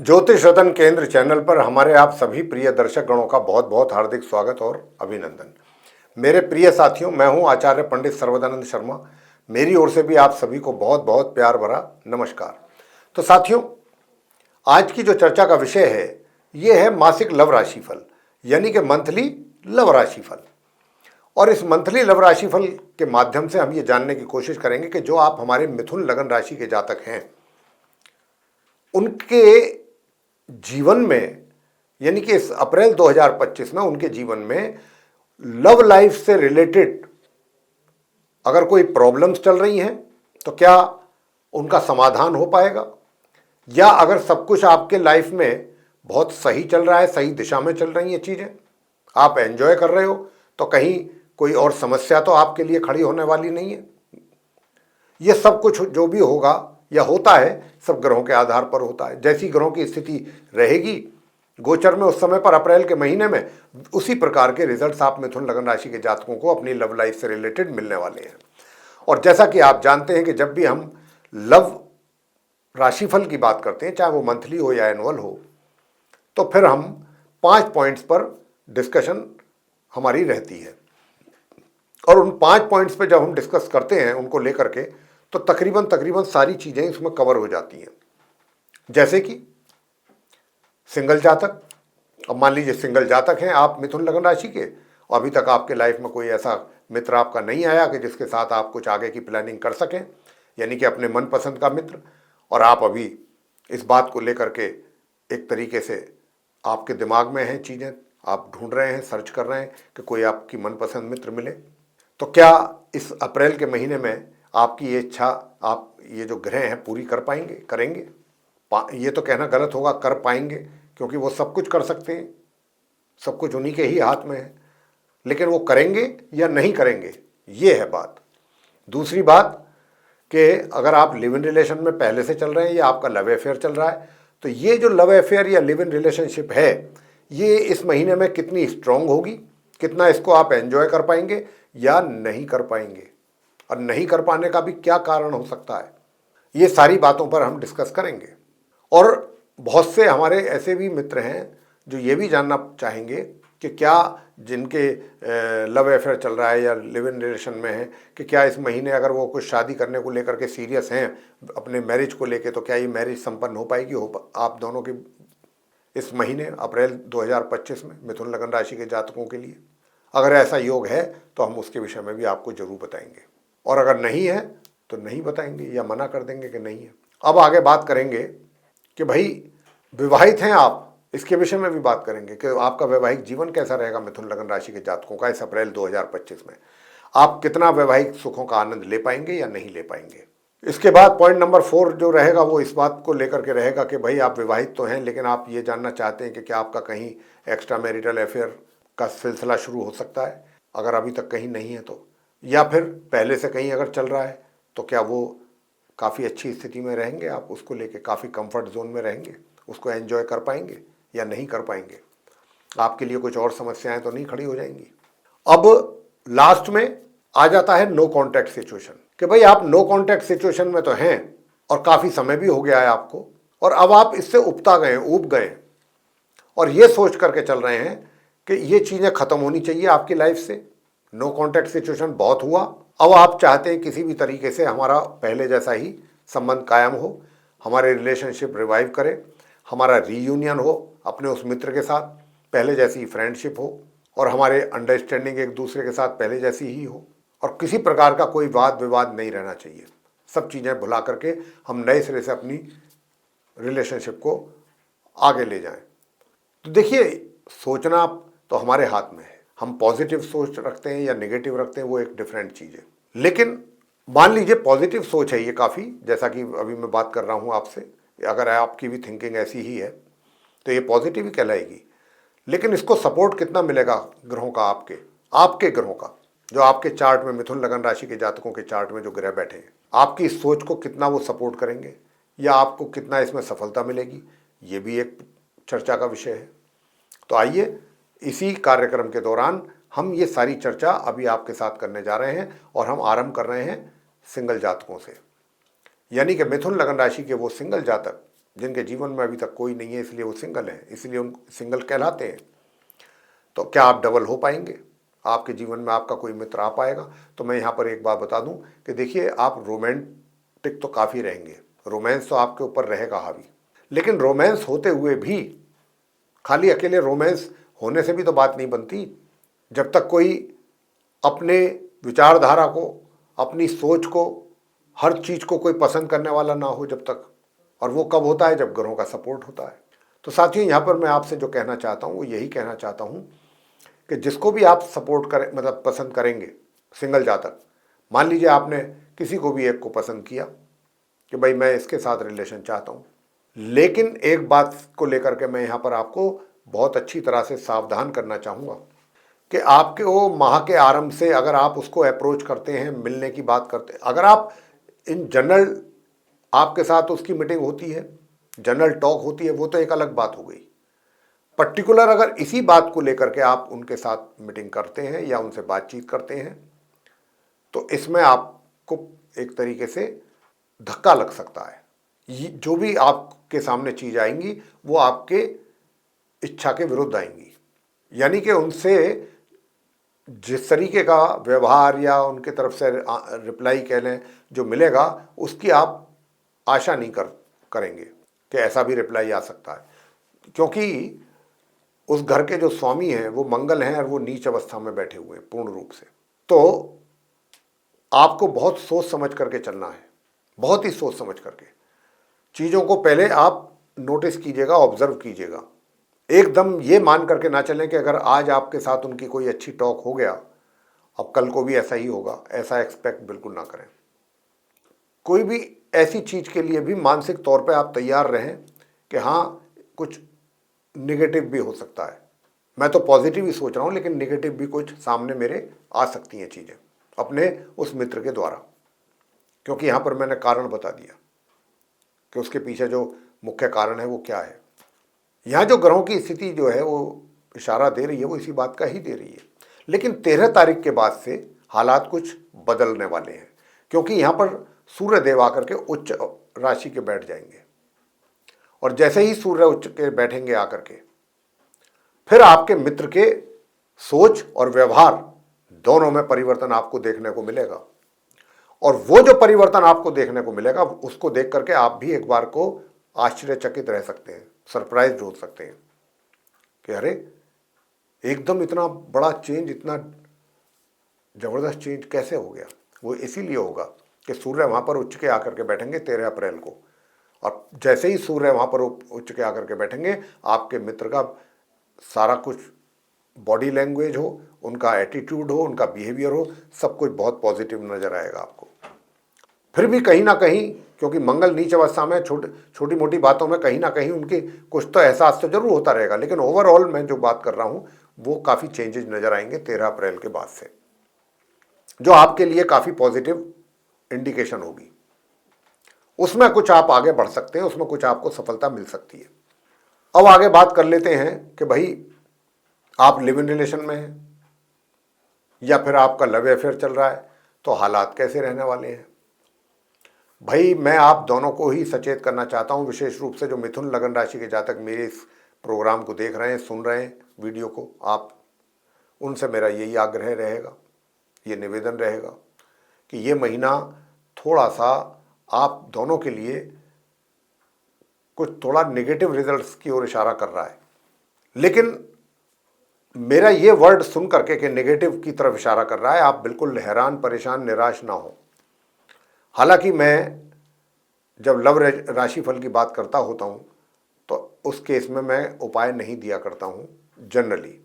ज्योतिष रतन केंद्र चैनल पर हमारे आप सभी प्रिय दर्शक गणों का बहुत बहुत हार्दिक स्वागत और अभिनंदन। मेरे प्रिय साथियों, मैं हूं आचार्य पंडित सर्वदानंद शर्मा। मेरी ओर से भी आप सभी को बहुत बहुत प्यार भरा नमस्कार। तो साथियों, आज की जो चर्चा का विषय है ये है मासिक लव राशिफल, यानी कि मंथली लव राशिफल। और इस मंथली लव राशिफल के माध्यम से हम ये जानने की कोशिश करेंगे कि जो आप हमारे मिथुन लगन राशि के जातक हैं उनके जीवन में, यानी कि इस अप्रैल 2025 में उनके जीवन में लव लाइफ से रिलेटेड अगर कोई प्रॉब्लम्स चल रही हैं तो क्या उनका समाधान हो पाएगा, या अगर सब कुछ आपके लाइफ में बहुत सही चल रहा है, सही दिशा में चल रही हैं चीज़ें, आप एंजॉय कर रहे हो, तो कहीं कोई और समस्या तो आपके लिए खड़ी होने वाली नहीं है। ये सब कुछ जो भी होगा या होता है सब ग्रहों के आधार पर होता है। जैसी ग्रहों की स्थिति रहेगी गोचर में उस समय पर अप्रैल के महीने में, उसी प्रकार के रिजल्ट्स आप मिथुन लगन राशि के जातकों को अपनी लव लाइफ से रिलेटेड मिलने वाले हैं। और जैसा कि आप जानते हैं कि जब भी हम लव राशिफल की बात करते हैं, चाहे वो मंथली हो या एनुअल हो, तो फिर हम 5 पॉइंट्स पर डिस्कशन हमारी रहती है। और उन 5 पॉइंट्स पे जब हम डिस्कस करते हैं उनको लेकर के, तो तकरीबन सारी चीज़ें इसमें कवर हो जाती हैं। जैसे कि सिंगल जातक, अब मान लीजिए सिंगल जातक हैं आप मिथुन लगन राशि के, और अभी तक आपके लाइफ में कोई ऐसा मित्र आपका नहीं आया कि जिसके साथ आप कुछ आगे की प्लानिंग कर सकें, यानी कि अपने मनपसंद का मित्र, और आप अभी इस बात को लेकर के एक तरीके से आपके दिमाग में हैं चीज़ें, आप ढूंढ रहे हैं, सर्च कर रहे हैं कि कोई आपकी मनपसंद मित्र मिले, तो क्या इस अप्रैल के महीने में आपकी ये इच्छा आप ये जो ग्रह हैं पूरी कर पाएंगे, करेंगे? ये तो कहना गलत होगा कर पाएंगे, क्योंकि वो सब कुछ कर सकते हैं, सब कुछ उन्हीं के ही हाथ में है, लेकिन वो करेंगे या नहीं करेंगे, ये है बात। दूसरी बात कि अगर आप लिव इन रिलेशन में पहले से चल रहे हैं या आपका लव अफेयर चल रहा है, तो ये जो लव अफेयर या लिव इन रिलेशनशिप है ये इस महीने में कितनी स्ट्रांग होगी, कितना इसको आप एंजॉय कर पाएंगे या नहीं कर पाएंगे, और नहीं कर पाने का भी क्या कारण हो सकता है, ये सारी बातों पर हम डिस्कस करेंगे। और बहुत से हमारे ऐसे भी मित्र हैं जो ये भी जानना चाहेंगे कि क्या जिनके लव अफेयर चल रहा है या लिव इन रिलेशन में है, कि क्या इस महीने अगर वो कुछ शादी करने को लेकर के सीरियस हैं अपने मैरिज को लेके, तो क्या ये मैरिज संपन्न हो पाएगी आप दोनों की इस महीने अप्रैल 2025 में मिथुन लगन राशि के जातकों के लिए? अगर ऐसा योग है तो हम उसके विषय में भी आपको जरूर बताएंगे, और अगर नहीं है तो नहीं बताएंगे या मना कर देंगे कि नहीं है। अब आगे बात करेंगे कि भाई विवाहित हैं आप, इसके विषय में भी बात करेंगे कि आपका वैवाहिक जीवन कैसा रहेगा मिथुन लगन राशि के जातकों का इस अप्रैल 2025 में। आप कितना वैवाहिक सुखों का आनंद ले पाएंगे या नहीं ले पाएंगे। इसके बाद पॉइंट नंबर 4 जो रहेगा वो इस बात को लेकर के रहेगा कि भाई आप विवाहित तो हैं, लेकिन आप ये जानना चाहते हैं कि क्या आपका कहीं एक्स्ट्रा मैरिटल अफेयर का सिलसिला शुरू हो सकता है, अगर अभी तक कहीं नहीं है तो, या फिर पहले से कहीं अगर चल रहा है तो क्या वो काफ़ी अच्छी स्थिति में रहेंगे, आप उसको लेके काफ़ी कंफर्ट जोन में रहेंगे, उसको एंजॉय कर पाएंगे या नहीं कर पाएंगे, आपके लिए कुछ और समस्याएं तो नहीं खड़ी हो जाएंगी। अब लास्ट में आ जाता है नो कॉन्टैक्ट सिचुएशन, कि भाई आप नो कॉन्टैक्ट सिचुएशन में तो हैं और काफ़ी समय भी हो गया है आपको, और अब आप इससे उबता गए, ऊब गए, और ये सोच करके चल रहे हैं कि ये चीज़ें ख़त्म होनी चाहिए आपकी लाइफ से। नो कॉन्टैक्ट सिचुएशन बहुत हुआ, अब आप चाहते हैं किसी भी तरीके से हमारा पहले जैसा ही संबंध कायम हो, हमारे रिलेशनशिप रिवाइव करे, हमारा रीयूनियन हो अपने उस मित्र के साथ, पहले जैसी फ्रेंडशिप हो, और हमारे अंडरस्टैंडिंग एक दूसरे के साथ पहले जैसी ही हो, और किसी प्रकार का कोई वाद विवाद नहीं रहना चाहिए। सब चीज़ें भुला करके हम नए सिरे से अपनी रिलेशनशिप को आगे ले जाएं। तो देखिए, सोचना तो हमारे हाथ में है, हम पॉजिटिव सोच रखते हैं या नेगेटिव रखते हैं वो एक डिफरेंट चीज़ है। लेकिन मान लीजिए पॉजिटिव सोच है ये काफ़ी, जैसा कि अभी मैं बात कर रहा हूँ आपसे, अगर आपकी भी थिंकिंग ऐसी ही है तो ये पॉजिटिव ही कहलाएगी। लेकिन इसको सपोर्ट कितना मिलेगा ग्रहों का, आपके ग्रहों का, जो आपके चार्ट में मिथुन लगन राशि के जातकों के चार्ट में जो ग्रह बैठे हैं, आपकी इस सोच को कितना वो सपोर्ट करेंगे या आपको कितना इसमें सफलता मिलेगी, ये भी एक चर्चा का विषय है। तो आइए इसी कार्यक्रम के दौरान हम ये सारी चर्चा अभी आपके साथ करने जा रहे हैं, और हम आरंभ कर रहे हैं सिंगल जातकों से, यानी कि मिथुन लगन राशि के वो सिंगल जातक जिनके जीवन में अभी तक कोई नहीं है, इसलिए वो सिंगल हैं, इसलिए उन सिंगल कहलाते हैं। तो क्या आप डबल हो पाएंगे? आपके जीवन में आपका कोई मित्र आ पाएगा? तो मैं यहाँ पर एक बात बता दूं कि देखिए, आप रोमांटिक तो काफ़ी रहेंगे, रोमांस तो आपके ऊपर रहेगा हावी, लेकिन रोमांस होते हुए भी खाली अकेले रोमांस होने से भी तो बात नहीं बनती। जब तक कोई अपने विचारधारा को, अपनी सोच को, हर चीज़ को कोई पसंद करने वाला ना हो जब तक, और वो कब होता है? जब ग्रहों का सपोर्ट होता है। तो साथियों, यहाँ पर मैं आपसे जो कहना चाहता हूँ वो यही कहना चाहता हूँ कि जिसको भी आप सपोर्ट करें, मतलब पसंद करेंगे, सिंगल जातक, मान लीजिए आपने किसी को भी एक को पसंद किया कि भाई मैं इसके साथ रिलेशन चाहता हूँ, लेकिन एक बात को लेकर के मैं यहाँ पर आपको बहुत अच्छी तरह से सावधान करना चाहूँगा कि आपके वो माह के आरंभ से अगर आप उसको अप्रोच करते हैं, मिलने की बात करते हैं, अगर आप इन जनरल आपके साथ उसकी मीटिंग होती है, जनरल टॉक होती है, वो तो एक अलग बात हो गई। पर्टिकुलर अगर इसी बात को लेकर के आप उनके साथ मीटिंग करते हैं या उनसे बातचीत करते हैं, तो इसमें आपको एक तरीके से धक्का लग सकता है। जो भी आपके सामने चीज आएंगी वो आपके इच्छा के विरुद्ध आएंगी, यानी कि उनसे जिस तरीके का व्यवहार या उनके तरफ से रिप्लाई कह लें जो मिलेगा, उसकी आप आशा नहीं करेंगे कि ऐसा भी रिप्लाई आ सकता है, क्योंकि उस घर के जो स्वामी हैं वो मंगल हैं और वो नीच अवस्था में बैठे हुए हैं पूर्ण रूप से। तो आपको बहुत सोच समझ करके चलना है, बहुत ही सोच समझ करके चीज़ों को पहले आप नोटिस कीजिएगा, ऑब्जर्व कीजिएगा। एकदम ये मान करके ना चलें कि अगर आज आपके साथ उनकी कोई अच्छी टॉक हो गया, अब कल को भी ऐसा ही होगा, ऐसा एक्सपेक्ट बिल्कुल ना करें। कोई भी ऐसी चीज़ के लिए भी मानसिक तौर पे आप तैयार रहें कि हाँ, कुछ निगेटिव भी हो सकता है। मैं तो पॉजिटिव ही सोच रहा हूँ, लेकिन निगेटिव भी कुछ सामने मेरे आ सकती हैं चीज़ें अपने उस मित्र के द्वारा, क्योंकि यहाँ पर मैंने कारण बता दिया कि उसके पीछे जो मुख्य कारण है वो क्या है। यहाँ जो ग्रहों की स्थिति जो है वो इशारा दे रही है, वो इसी बात का ही दे रही है। लेकिन 13 तारीख के बाद से हालात कुछ बदलने वाले हैं, क्योंकि यहाँ पर सूर्य देव आकर के उच्च राशि के बैठ जाएंगे, और जैसे ही सूर्य उच्च के बैठेंगे आकर के, फिर आपके मित्र के सोच और व्यवहार दोनों में परिवर्तन आपको देखने को मिलेगा। और वो जो परिवर्तन आपको देखने को मिलेगा उसको देख करके आप भी एक बार को आश्चर्यचकित रह सकते हैं, सरप्राइज हो सकते हैं कि अरे, एकदम इतना बड़ा चेंज, इतना जबरदस्त चेंज कैसे हो गया। वो इसीलिए होगा कि सूर्य वहां पर उच्च के आकर के बैठेंगे 13 अप्रैल को, और जैसे ही सूर्य वहां पर उच्च के आकर के बैठेंगे, आपके मित्र का सारा कुछ बॉडी लैंग्वेज हो, उनका एटीट्यूड हो, उनका बिहेवियर हो, सब कुछ बहुत पॉजिटिव नजर आएगा आपको। फिर भी कहीं ना कहीं, क्योंकि मंगल नीच अवस्था में छोटी मोटी बातों में कहीं ना कहीं उनकी कुछ तो एहसास तो जरूर होता रहेगा, लेकिन ओवरऑल मैं जो बात कर रहा हूं वो काफ़ी चेंजेस नजर आएंगे 13 अप्रैल के बाद से, जो आपके लिए काफ़ी पॉजिटिव इंडिकेशन होगी। उसमें कुछ आप आगे बढ़ सकते हैं, उसमें कुछ आपको सफलता मिल सकती है। अब आगे बात कर लेते हैं कि भाई आप लिव इन रिलेशन में हैं या फिर आपका लव अफेयर चल रहा है, तो हालात कैसे रहने वाले हैं। भाई मैं आप दोनों को ही सचेत करना चाहता हूं, विशेष रूप से जो मिथुन लगन राशि के जातक मेरे इस प्रोग्राम को देख रहे हैं, सुन रहे हैं वीडियो को, आप उनसे मेरा यही आग्रह रहेगा, ये निवेदन रहेगा कि ये महीना थोड़ा सा आप दोनों के लिए कुछ थोड़ा नेगेटिव रिजल्ट्स की ओर इशारा कर रहा है। लेकिन मेरा ये वर्ड सुन करके कि नेगेटिव की तरफ इशारा कर रहा है, आप बिल्कुल हैरान, परेशान, निराश ना हो। हालांकि मैं जब लव राशिफल की बात करता होता हूँ तो उस केस में मैं उपाय नहीं दिया करता हूँ जनरली,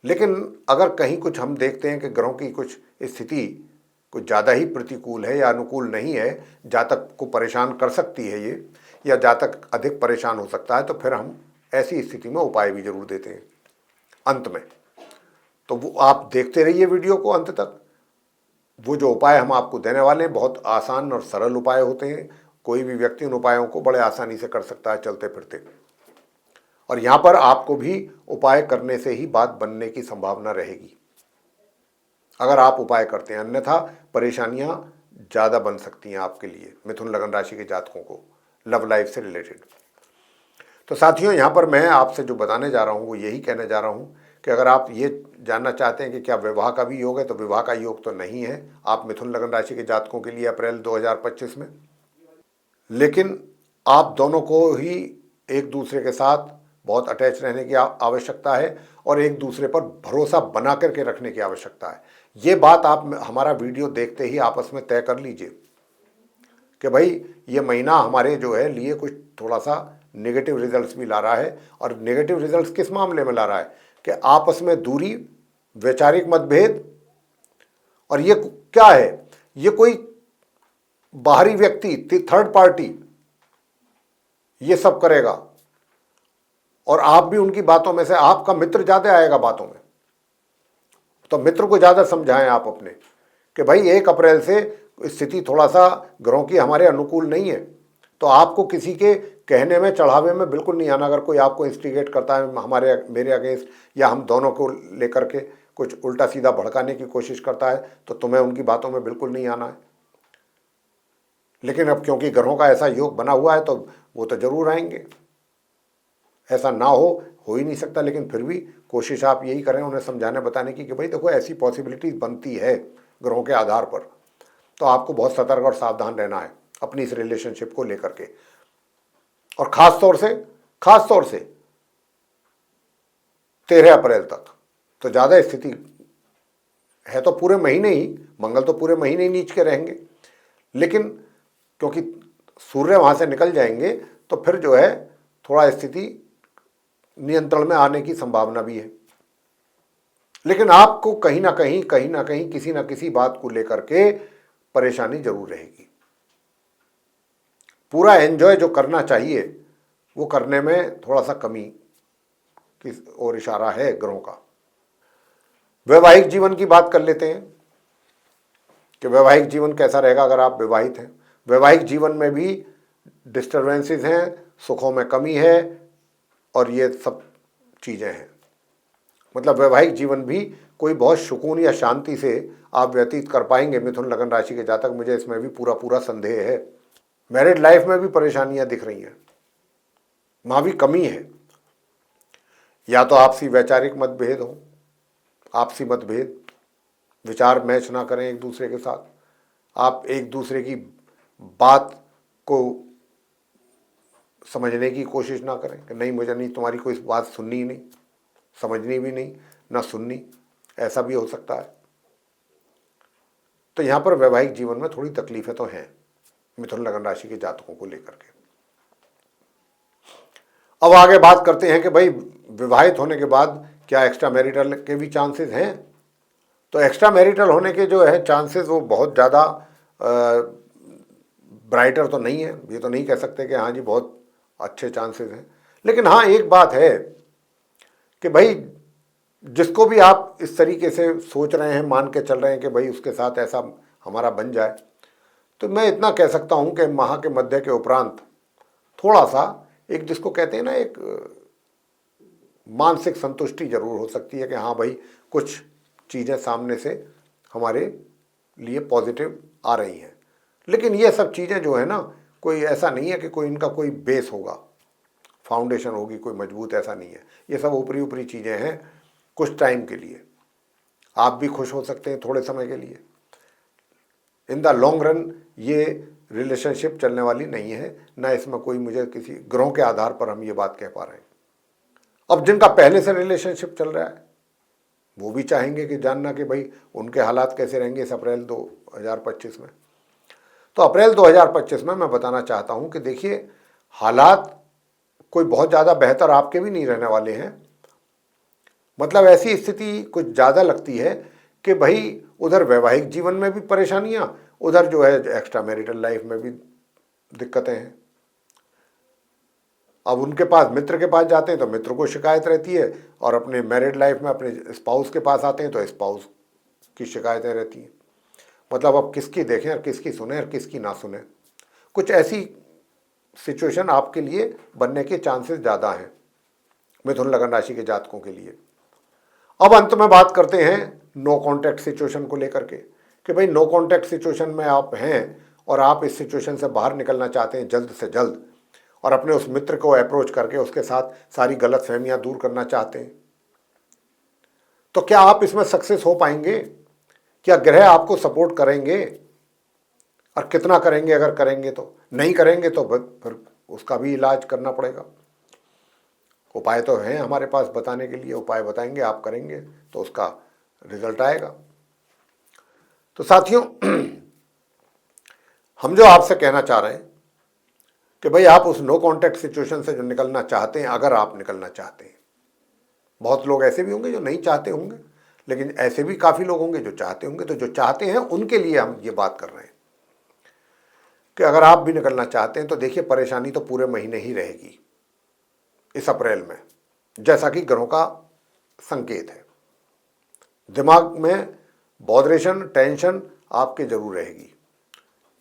लेकिन अगर कहीं कुछ हम देखते हैं कि ग्रहों की कुछ स्थिति कुछ ज़्यादा ही प्रतिकूल है या अनुकूल नहीं है, जातक को परेशान कर सकती है ये, या जातक अधिक परेशान हो सकता है, तो फिर हम ऐसी स्थिति में उपाय भी जरूर देते हैं अंत में। तो वो आप देखते रहिए वीडियो को अंत तक। वो जो उपाय हम आपको देने वाले हैं बहुत आसान और सरल उपाय होते हैं, कोई भी व्यक्ति उन उपायों को बड़े आसानी से कर सकता है चलते फिरते, और यहाँ पर आपको भी उपाय करने से ही बात बनने की संभावना रहेगी अगर आप उपाय करते हैं, अन्यथा परेशानियां ज़्यादा बन सकती हैं आपके लिए, मिथुन लगन राशि के जातकों को लव लाइफ से रिलेटेड। तो साथियों, यहाँ पर मैं आपसे जो बताने जा रहा हूँ वो यही कहने जा रहा हूँ कि अगर आप ये जानना चाहते हैं कि क्या विवाह का भी योग है, तो विवाह का योग तो नहीं है आप मिथुन लग्न राशि के जातकों के लिए अप्रैल 2025 में। लेकिन आप दोनों को ही एक दूसरे के साथ बहुत अटैच रहने की आवश्यकता है और एक दूसरे पर भरोसा बना करके रखने की आवश्यकता है। ये बात आप हमारा वीडियो देखते ही आपस में तय कर लीजिए कि भाई ये महीना हमारे जो है लिए कुछ थोड़ा सा नेगेटिव रिजल्ट्स भी ला रहा है। और नेगेटिव रिजल्ट्स किस मामले में ला रहा है कि आपस में दूरी, वैचारिक मतभेद, और ये क्या है, ये कोई बाहरी व्यक्ति, थर्ड पार्टी ये सब करेगा और आप भी उनकी बातों में से, आपका मित्र ज्यादा आएगा बातों में, तो मित्र को ज्यादा समझाएं आप अपने कि भाई 1 अप्रैल से स्थिति थोड़ा सा ग्रहों की हमारे अनुकूल नहीं है, तो आपको किसी के कहने में, चढ़ावे में बिल्कुल नहीं आना। अगर कोई आपको इंस्टिगेट करता है मेरे अगेंस्ट, या हम दोनों को लेकर के कुछ उल्टा सीधा भड़काने की कोशिश करता है, तो तुम्हें उनकी बातों में बिल्कुल नहीं आना है। लेकिन अब क्योंकि ग्रहों का ऐसा योग बना हुआ है तो वो तो जरूर आएंगे, ऐसा ना हो ही नहीं सकता। लेकिन फिर भी कोशिश आप यही करें उन्हें समझाने बताने की कि भाई देखो ऐसी पॉसिबिलिटीज बनती है ग्रहों के आधार पर, तो आपको बहुत सतर्क और सावधान रहना है अपनी इस रिलेशनशिप को लेकर के। और खास तौर से 13 अप्रैल तक तो ज़्यादा स्थिति है, तो पूरे महीने ही, मंगल तो पूरे महीने ही नीच के रहेंगे, लेकिन क्योंकि सूर्य वहाँ से निकल जाएंगे तो फिर जो है थोड़ा स्थिति नियंत्रण में आने की संभावना भी है। लेकिन आपको कहीं ना कहीं किसी ना किसी बात को लेकर के परेशानी जरूर रहेगी। पूरा एंजॉय जो करना चाहिए वो करने में थोड़ा सा कमी की ओर इशारा है ग्रहों का। वैवाहिक जीवन की बात कर लेते हैं कि वैवाहिक जीवन कैसा रहेगा अगर आप विवाहित हैं। वैवाहिक जीवन में भी डिस्टर्बेंसेस हैं, सुखों में कमी है और ये सब चीज़ें हैं। मतलब वैवाहिक जीवन भी कोई बहुत सुकून या शांति से आप व्यतीत कर पाएंगे मिथुन लग्न राशि के जातक, मुझे इसमें भी पूरा संदेह है। मैरिड लाइफ में भी परेशानियां दिख रही हैं, वहाँ भी कमी है। या तो आपसी वैचारिक मतभेद हो, आपसी मतभेद, विचार मैच ना करें एक दूसरे के साथ, आप एक दूसरे की बात को समझने की कोशिश ना करें कि नहीं मुझे नहीं, तुम्हारी कोई बात सुननी ही नहीं, समझनी भी नहीं, ना सुननी, ऐसा भी हो सकता है। तो यहाँ पर वैवाहिक जीवन में थोड़ी तकलीफें तो हैं मिथुन लग्न राशि के जातकों को लेकर के। अब आगे बात करते हैं कि भाई विवाहित होने के बाद क्या एक्स्ट्रा मैरिटल के भी चांसेस हैं। तो एक्स्ट्रा मैरिटल होने के जो है चांसेस वो बहुत ज़्यादा ब्राइटर तो नहीं है, ये तो नहीं कह सकते कि हाँ जी बहुत अच्छे चांसेस हैं। लेकिन हाँ एक बात है कि भाई जिसको भी आप इस तरीके से सोच रहे हैं, मान के चल रहे हैं कि भाई उसके साथ ऐसा हमारा बन जाए, तो मैं इतना कह सकता हूँ कि माह के मध्य के उपरांत थोड़ा सा एक, जिसको कहते हैं ना, एक मानसिक संतुष्टि जरूर हो सकती है कि हाँ भाई कुछ चीज़ें सामने से हमारे लिए पॉजिटिव आ रही हैं। लेकिन ये सब चीज़ें जो है ना, कोई ऐसा नहीं है कि कोई इनका कोई बेस होगा, फाउंडेशन होगी कोई मजबूत, ऐसा नहीं है। ये सब ऊपरी ऊपरी चीज़ें हैं कुछ टाइम के लिए। आप भी खुश हो सकते हैं थोड़े समय के लिए, इन द लॉन्ग रन ये रिलेशनशिप चलने वाली नहीं है, ना इसमें कोई, मुझे किसी ग्रहों के आधार पर हम ये बात कह पा रहे हैं। अब जिनका पहले से रिलेशनशिप चल रहा है वो भी चाहेंगे कि जानना कि भाई उनके हालात कैसे रहेंगे इस अप्रैल 2025 में। तो अप्रैल 2025 में मैं बताना चाहता हूं कि देखिए हालात कोई बहुत ज़्यादा बेहतर आपके भी नहीं रहने वाले हैं। मतलब ऐसी स्थिति कुछ ज़्यादा लगती है कि भाई उधर वैवाहिक जीवन में भी परेशानियां, उधर जो है एक्स्ट्रा मैरिटल लाइफ में भी दिक्कतें हैं। अब उनके पास, मित्र के पास जाते हैं तो मित्र को शिकायत रहती है, और अपने मैरिड लाइफ में अपने स्पाउस के पास आते हैं तो स्पाउस की शिकायतें रहती हैं। मतलब अब किसकी देखें और किसकी सुने और किसकी ना सुने, कुछ ऐसी सिचुएशन आपके लिए बनने के चांसेस ज़्यादा हैं मिथुन लग्न राशि के जातकों के लिए। अब अंत में बात करते हैं नो कॉन्टैक्ट सिचुएशन को लेकर के कि भाई नो कॉन्टैक्ट सिचुएशन में आप हैं और आप इस सिचुएशन से बाहर निकलना चाहते हैं जल्द से जल्द, और अपने उस मित्र को अप्रोच करके उसके साथ सारी गलतफहमियां दूर करना चाहते हैं, तो क्या आप इसमें सक्सेस हो पाएंगे? क्या ग्रह आपको सपोर्ट करेंगे? और कितना करेंगे? अगर करेंगे तो, नहीं करेंगे तो फिर उसका भी इलाज करना पड़ेगा। उपाय तो हैं हमारे पास बताने के लिए, उपाय बताएंगे, आप करेंगे तो उसका रिजल्ट आएगा। तो साथियों, हम जो आपसे कहना चाह रहे हैं कि भाई आप उस नो कॉन्टैक्ट सिचुएशन से जो निकलना चाहते हैं, अगर आप निकलना चाहते हैं, बहुत लोग ऐसे भी होंगे जो नहीं चाहते होंगे, लेकिन ऐसे भी काफ़ी लोग होंगे जो चाहते होंगे, तो जो चाहते हैं उनके लिए हम ये बात कर रहे हैं कि अगर आप भी निकलना चाहते हैं तो देखिए, परेशानी तो पूरे महीने ही रहेगी इस अप्रैल में, जैसा कि ग्रहों का संकेत है। दिमाग में बॉदरेशन, टेंशन आपके जरूर रहेगी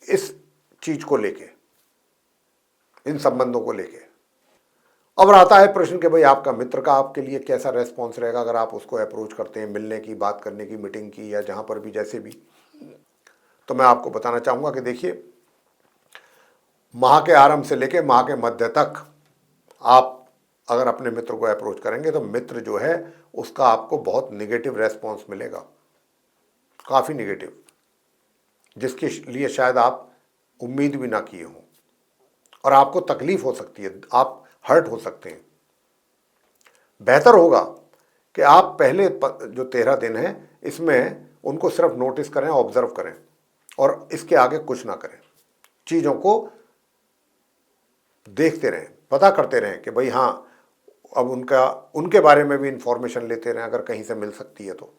इस चीज को लेके, इन संबंधों को लेके। अब आता है प्रश्न कि भाई आपका मित्र का आपके लिए कैसा रेस्पॉन्स रहेगा अगर आप उसको अप्रोच करते हैं, मिलने की, बात करने की, मीटिंग की, या जहां पर भी जैसे भी। तो मैं आपको बताना चाहूंगा कि देखिए, माह के आरंभ से लेके माह के मध्य तक आप अगर अपने मित्र को अप्रोच करेंगे तो मित्र जो है उसका आपको बहुत निगेटिव रेस्पॉन्स मिलेगा, काफ़ी निगेटिव, जिसके लिए शायद आप उम्मीद भी ना किए हों, और आपको तकलीफ हो सकती है, आप हर्ट हो सकते हैं। बेहतर होगा कि आप पहले जो 13 दिन हैं इसमें उनको सिर्फ नोटिस करें, ऑब्जर्व करें, और इसके आगे कुछ ना करें। चीज़ों को देखते रहें, पता करते रहें कि भाई हाँ, अब उनके बारे में भी इंफॉर्मेशन लेते रहें अगर कहीं से मिल सकती है तो,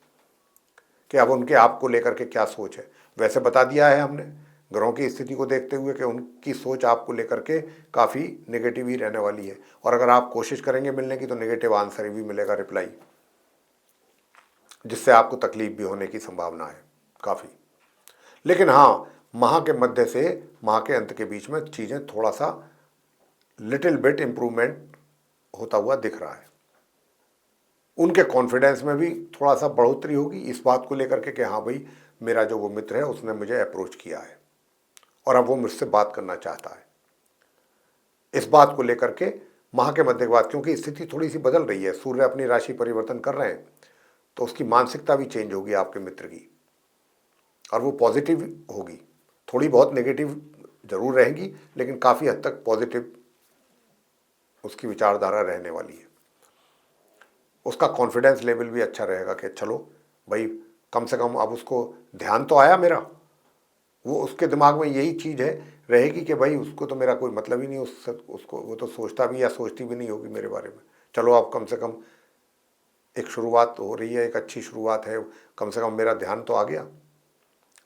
कि अब उनके आप को लेकर के क्या सोच है। वैसे बता दिया है हमने ग्रहों की स्थिति को देखते हुए कि उनकी सोच आपको लेकर के काफ़ी नेगेटिव ही रहने वाली है, और अगर आप कोशिश करेंगे मिलने की तो नेगेटिव आंसर भी मिलेगा, रिप्लाई, जिससे आपको तकलीफ भी होने की संभावना है काफ़ी। लेकिन हाँ, माह के मध्य से माह के अंत के बीच में चीज़ें थोड़ा सा लिटिल बिट इम्प्रूवमेंट होता हुआ दिख रहा है। उनके कॉन्फिडेंस में भी थोड़ा सा बढ़ोतरी होगी इस बात को लेकर के कि हाँ भाई, मेरा जो वो मित्र है उसने मुझे अप्रोच किया है और अब वो मुझसे बात करना चाहता है। इस बात को लेकर के माह के मध्य के बाद, क्योंकि स्थिति थोड़ी सी बदल रही है, सूर्य अपनी राशि परिवर्तन कर रहे हैं, तो उसकी मानसिकता भी चेंज होगी आपके मित्र की, और वो पॉजिटिव होगी। थोड़ी बहुत नेगेटिव जरूर रहेगी, लेकिन काफ़ी हद तक पॉजिटिव उसकी विचारधारा रहने वाली है। उसका कॉन्फिडेंस लेवल भी अच्छा रहेगा कि चलो भाई, कम से कम अब उसको ध्यान तो आया मेरा, वो उसके दिमाग में यही चीज़ है रहेगी कि भाई उसको तो मेरा कोई मतलब ही नहीं, उसको वो तो सोचता भी या सोचती भी नहीं होगी मेरे बारे में। चलो अब कम से कम एक शुरुआत हो रही है, एक अच्छी शुरुआत है, कम से कम मेरा ध्यान तो आ गया।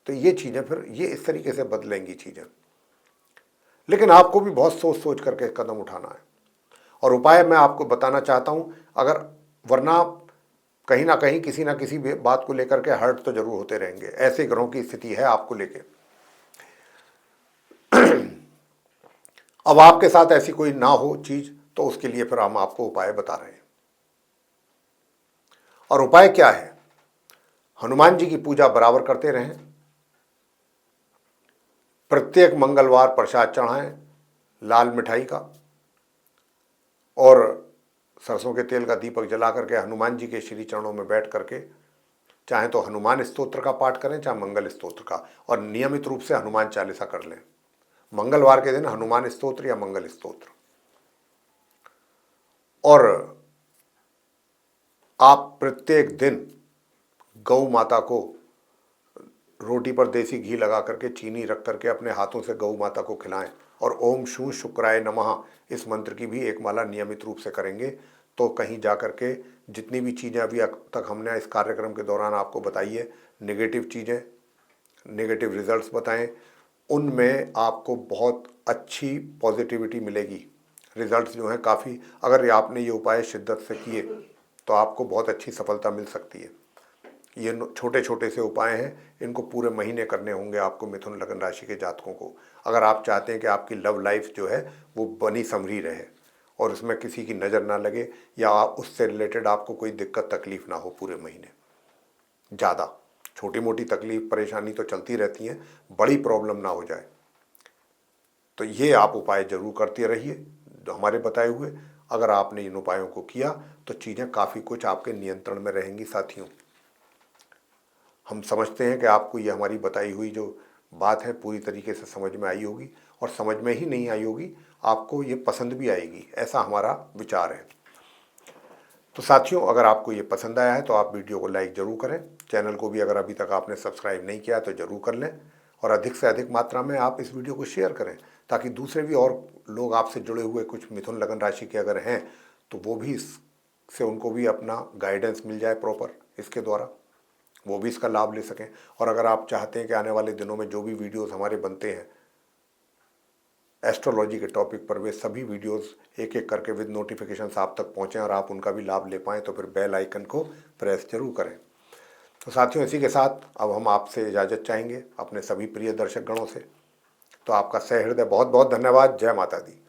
तो ये चीज़ें फिर ये इस तरीके से बदलेंगी चीज़ें, लेकिन आपको भी बहुत सोच सोच करके कदम उठाना है। और उपाय मैं आपको बताना चाहता हूँ, अगर वरना कहीं ना कहीं किसी ना किसी बात को लेकर के हर्ट तो जरूर होते रहेंगे। ऐसे ग्रहों की स्थिति है आपको लेके। अब आपके साथ ऐसी कोई ना हो चीज, तो उसके लिए फिर हम आपको उपाय बता रहे हैं। और उपाय क्या है? हनुमान जी की पूजा बराबर करते रहें, प्रत्येक मंगलवार प्रसाद चढ़ाएं लाल मिठाई का, और सरसों के तेल का दीपक जला करके हनुमान जी के श्री चरणों में बैठ करके चाहे तो हनुमान स्तोत्र का पाठ करें, चाहे मंगल स्तोत्र का, और नियमित रूप से हनुमान चालीसा कर लें। मंगलवार के दिन हनुमान स्तोत्र या मंगल स्तोत्र। और आप प्रत्येक दिन गौ माता को रोटी पर देसी घी लगा करके, चीनी रख करके अपने हाथों से गौ माता को खिलाएं, और ओम शू शुक्राय नमः इस मंत्र की भी एक माला नियमित रूप से करेंगे, तो कहीं जा करके जितनी भी चीज़ें अभी तक हमने इस कार्यक्रम के दौरान आपको बताई है, नेगेटिव चीज़ें, नेगेटिव रिजल्ट्स बताएं, उनमें आपको बहुत अच्छी पॉजिटिविटी मिलेगी। रिजल्ट्स जो हैं काफ़ी, अगर आपने ये उपाय शिद्दत से किए तो आपको बहुत अच्छी सफलता मिल सकती है। ये छोटे छोटे से उपाय हैं, इनको पूरे महीने करने होंगे आपको, मिथुन लगन राशि के जातकों को, अगर आप चाहते हैं कि आपकी लव लाइफ जो है वो बनी संभरी रहे और उसमें किसी की नज़र ना लगे, या उससे रिलेटेड आपको कोई दिक्कत तकलीफ ना हो पूरे महीने। ज़्यादा छोटी मोटी तकलीफ परेशानी तो चलती रहती हैं, बड़ी प्रॉब्लम ना हो जाए, तो ये आप उपाय जरूर करते रहिए। जो हमारे बताए हुए, अगर आपने इन उपायों को किया तो चीज़ें काफ़ी कुछ आपके नियंत्रण में रहेंगी। साथियों, हम समझते हैं कि आपको ये हमारी बताई हुई जो बात है पूरी तरीके से समझ में आई होगी, और समझ में ही नहीं आई होगी, आपको ये पसंद भी आएगी, ऐसा हमारा विचार है। तो साथियों, अगर आपको ये पसंद आया है तो आप वीडियो को लाइक ज़रूर करें। चैनल को भी अगर अभी तक आपने सब्सक्राइब नहीं किया तो ज़रूर कर लें, और अधिक से अधिक मात्रा में आप इस वीडियो को शेयर करें, ताकि दूसरे भी और लोग आपसे जुड़े हुए कुछ मिथुन लगन राशि के अगर हैं तो वो भी इससे उनको भी अपना गाइडेंस मिल जाए प्रॉपर, इसके द्वारा वो भी इसका लाभ ले सकें। और अगर आप चाहते हैं कि आने वाले दिनों में जो भी वीडियोस हमारे बनते हैं एस्ट्रोलॉजी के टॉपिक पर, वे सभी वीडियोस एक एक करके विद नोटिफिकेशंस आप तक पहुँचें और आप उनका भी लाभ ले पाएँ, तो फिर बेल आइकन को प्रेस जरूर करें। तो साथियों, इसी के साथ अब हम आपसे इजाज़त चाहेंगे अपने सभी प्रिय दर्शक गणों से। तो आपका सहृदय बहुत बहुत धन्यवाद। जय माता दी।